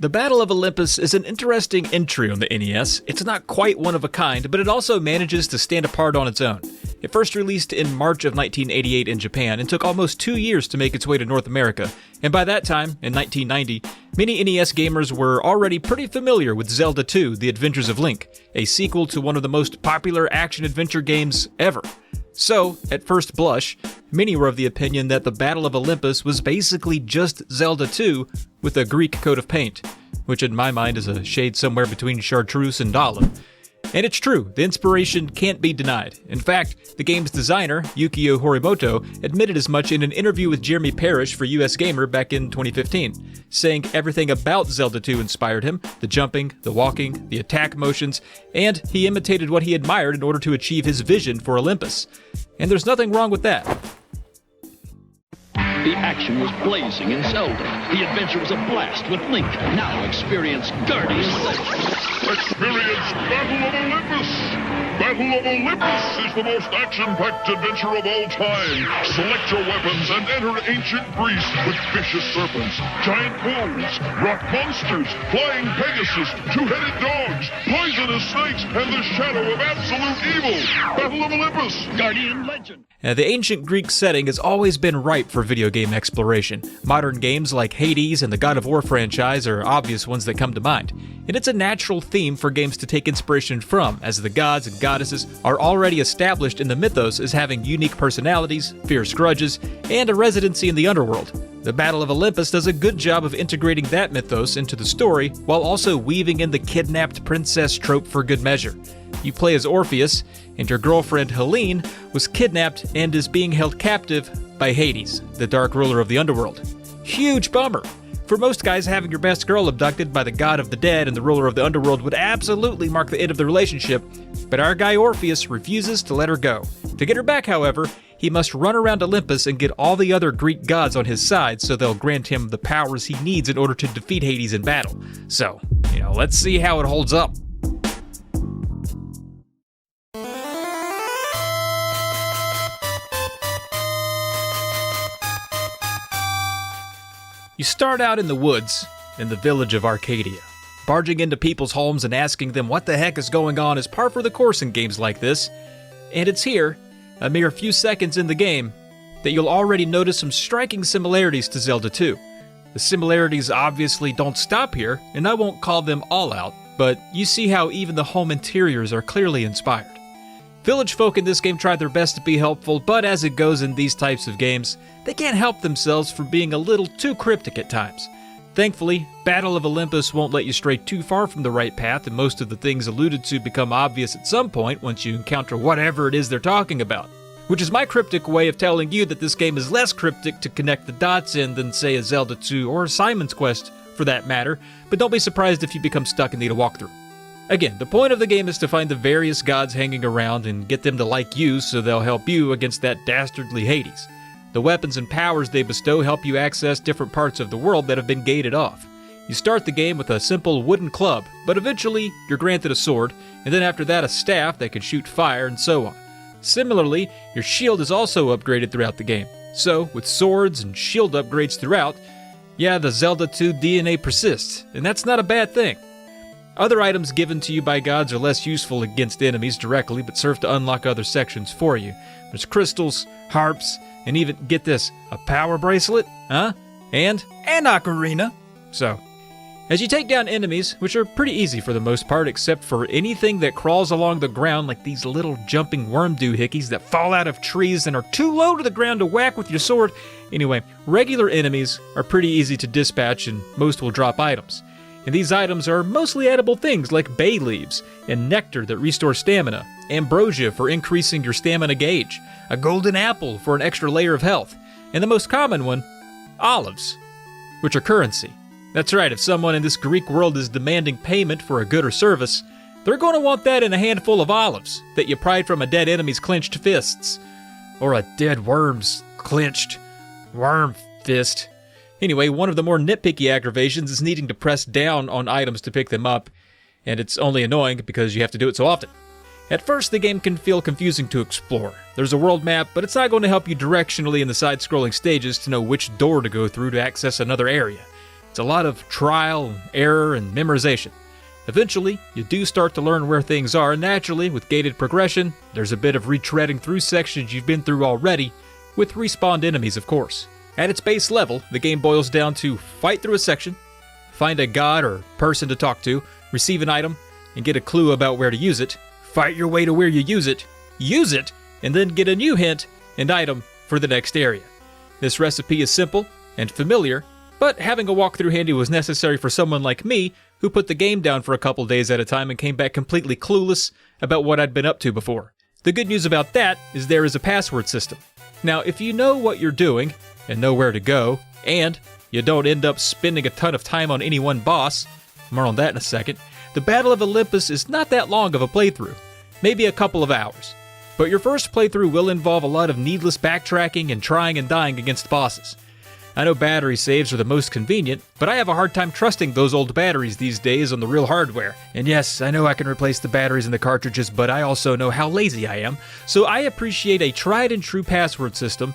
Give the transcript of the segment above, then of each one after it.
The Battle of Olympus is an interesting entry on the NES. It's not quite one of a kind, but it also manages to stand apart on its own. It first released in March of 1988 in Japan and took almost 2 years to make its way to North America, and by that time, in 1990, many NES gamers were already pretty familiar with Zelda 2: The Adventures of Link, a sequel to one of the most popular action-adventure games ever. So, at first blush, many were of the opinion that the Battle of Olympus was basically just Zelda 2 with a Greek coat of paint, which in my mind is a shade somewhere between chartreuse and olive. And it's true, the inspiration can't be denied. In fact, the game's designer, Yukio Horimoto, admitted as much in an interview with Jeremy Parrish for US Gamer back in 2015, saying everything about Zelda 2 inspired him: the jumping, the walking, the attack motions, and he imitated what he admired in order to achieve his vision for Olympus. And there's nothing wrong with that. The action was blazing in Zelda. The adventure was a blast with Link. Now experience Guardian Legend. Experience Battle of Olympus! Battle of Olympus is the most action-packed adventure of all time. Select your weapons and enter ancient Greece with vicious serpents, giant bulls, rock monsters, flying Pegasus, two-headed dogs, poisonous snakes, and the shadow of absolute evil. Battle of Olympus! Guardian Legend. The ancient Greek setting has always been ripe for video game exploration. Modern games like Hades and the God of War franchise are obvious ones that come to mind. And it's a natural theme for games to take inspiration from, as the gods and goddesses are already established in the mythos as having unique personalities, fierce grudges, and a residency in the underworld. The Battle of Olympus does a good job of integrating that mythos into the story, while also weaving in the kidnapped princess trope for good measure. You play as Orpheus, and your girlfriend Helene was kidnapped and is being held captive by Hades, the dark ruler of the underworld. Huge bummer! For most guys, having your best girl abducted by the god of the dead and the ruler of the underworld would absolutely mark the end of the relationship, but our guy Orpheus refuses to let her go. To get her back, however, he must run around Olympus and get all the other Greek gods on his side so they'll grant him the powers he needs in order to defeat Hades in battle. So, let's see how it holds up. You start out in the woods, in the village of Arcadia. Barging into people's homes and asking them what the heck is going on is par for the course in games like this. And it's here, a mere few seconds in the game, that you'll already notice some striking similarities to Zelda 2. The similarities obviously don't stop here, and I won't call them all out, but you see how even the home interiors are clearly inspired. Village folk in this game tried their best to be helpful, but as it goes in these types of games, they can't help themselves from being a little too cryptic at times. Thankfully, Battle of Olympus won't let you stray too far from the right path, and most of the things alluded to become obvious at some point once you encounter whatever it is they're talking about. Which is my cryptic way of telling you that this game is less cryptic to connect the dots in than, say, a Zelda 2 or Simon's Quest, for that matter, but don't be surprised if you become stuck and need a walkthrough. Again, the point of the game is to find the various gods hanging around and get them to like you so they'll help you against that dastardly Hades. The weapons and powers they bestow help you access different parts of the world that have been gated off. You start the game with a simple wooden club, but eventually you're granted a sword, and then after that a staff that can shoot fire and so on. Similarly, your shield is also upgraded throughout the game. So, with swords and shield upgrades throughout, yeah, the Zelda 2 DNA persists, and that's not a bad thing. Other items given to you by gods are less useful against enemies directly, but serve to unlock other sections for you. There's crystals, harps, and even, get this, a power bracelet, and ocarina. So, as you take down enemies, which are pretty easy for the most part except for anything that crawls along the ground like these little jumping worm doohickeys that fall out of trees and are too low to the ground to whack with your sword. Anyway, regular enemies are pretty easy to dispatch and most will drop items. And these items are mostly edible things like bay leaves and nectar that restore stamina, ambrosia for increasing your stamina gauge, a golden apple for an extra layer of health, and the most common one, olives, which are currency. That's right, if someone in this Greek world is demanding payment for a good or service, they're going to want that in a handful of olives that you pried from a dead enemy's clenched fists. Or a dead worm's clenched worm fist. Anyway, one of the more nitpicky aggravations is needing to press down on items to pick them up, and it's only annoying because you have to do it so often. At first, the game can feel confusing to explore. There's a world map, but it's not going to help you directionally in the side-scrolling stages to know which door to go through to access another area. It's a lot of trial, error, and memorization. Eventually, you do start to learn where things are, and naturally, with gated progression, there's a bit of retreading through sections you've been through already, with respawned enemies, of course. At its base level, the game boils down to fight through a section, find a god or person to talk to, receive an item, and get a clue about where to use it, fight your way to where you use it, and then get a new hint and item for the next area. This recipe is simple and familiar, but having a walkthrough handy was necessary for someone like me who put the game down for a couple days at a time and came back completely clueless about what I'd been up to before. The good news about that is there is a password system. Now, if you know what you're doing and know where to go, and you don't end up spending a ton of time on any one boss, more on that in a second, the Battle of Olympus is not that long of a playthrough, maybe a couple of hours. But your first playthrough will involve a lot of needless backtracking and trying and dying against bosses. I know battery saves are the most convenient, but I have a hard time trusting those old batteries these days on the real hardware. And yes, I know I can replace the batteries in the cartridges, but I also know how lazy I am, so I appreciate a tried and true password system.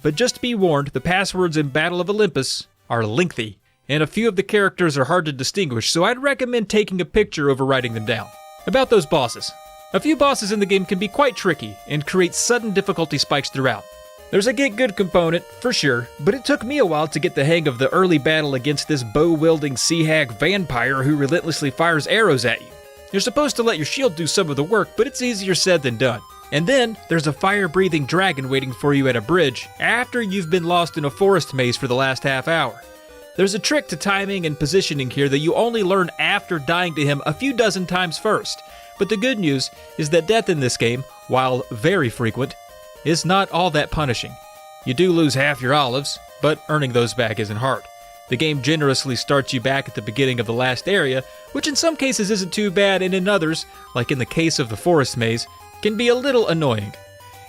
But just be warned, the passwords in Battle of Olympus are lengthy, and a few of the characters are hard to distinguish, so I'd recommend taking a picture over writing them down. About those bosses. A few bosses in the game can be quite tricky and create sudden difficulty spikes throughout. There's a get good component, for sure, but it took me a while to get the hang of the early battle against this bow-wielding sea hag vampire who relentlessly fires arrows at you. You're supposed to let your shield do some of the work, but it's easier said than done. And then, there's a fire-breathing dragon waiting for you at a bridge after you've been lost in a forest maze for the last half hour. There's a trick to timing and positioning here that you only learn after dying to him a few dozen times first. But the good news is that death in this game, while very frequent, is not all that punishing. You do lose half your olives, but earning those back isn't hard. The game generously starts you back at the beginning of the last area, which in some cases isn't too bad, and in others, like in the case of the forest maze, can be a little annoying.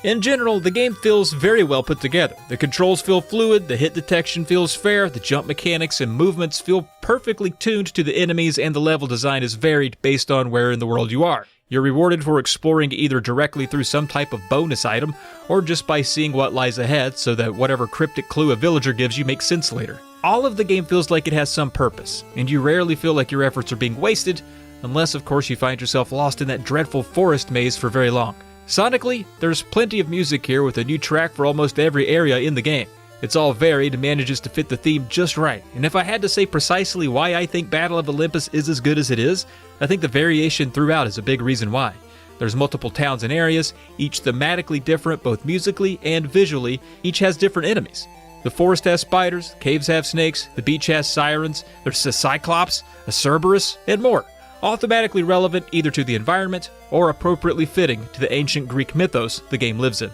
In general, the game feels very well put together. The controls feel fluid, the hit detection feels fair, the jump mechanics and movements feel perfectly tuned to the enemies, and the level design is varied based on where in the world you are. You're rewarded for exploring either directly through some type of bonus item, or just by seeing what lies ahead so that whatever cryptic clue a villager gives you makes sense later. All of the game feels like it has some purpose, and you rarely feel like your efforts are being wasted, unless of course you find yourself lost in that dreadful forest maze for very long. Sonically, there's plenty of music here with a new track for almost every area in the game. It's all varied and manages to fit the theme just right, and if I had to say precisely why I think Battle of Olympus is as good as it is, I think the variation throughout is a big reason why. There's multiple towns and areas, each thematically different both musically and visually. Each has different enemies. The forest has spiders, caves have snakes, the beach has sirens, there's a cyclops, a Cerberus, and more. All thematically relevant either to the environment or appropriately fitting to the ancient Greek mythos the game lives in.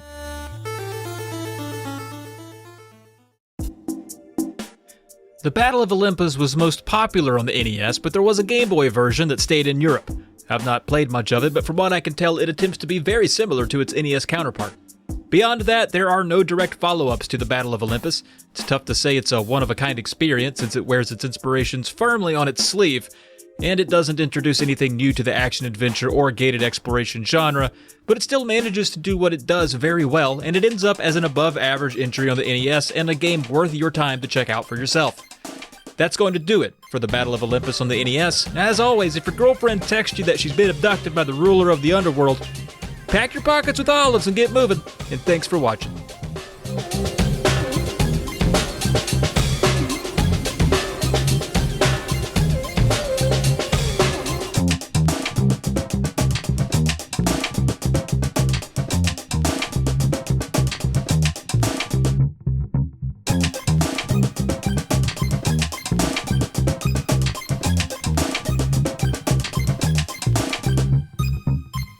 The Battle of Olympus was most popular on the NES, but there was a Game Boy version that stayed in Europe. I've not played much of it, but from what I can tell, it attempts to be very similar to its NES counterpart. Beyond that, there are no direct follow-ups to the Battle of Olympus. It's tough to say it's a one-of-a-kind experience since it wears its inspirations firmly on its sleeve, and it doesn't introduce anything new to the action-adventure or gated exploration genre, but it still manages to do what it does very well, and it ends up as an above-average entry on the NES and a game worth your time to check out for yourself. That's going to do it for the Battle of Olympus on the NES. As always, if your girlfriend texts you that she's been abducted by the ruler of the underworld, pack your pockets with olives and get moving, and thanks for watching.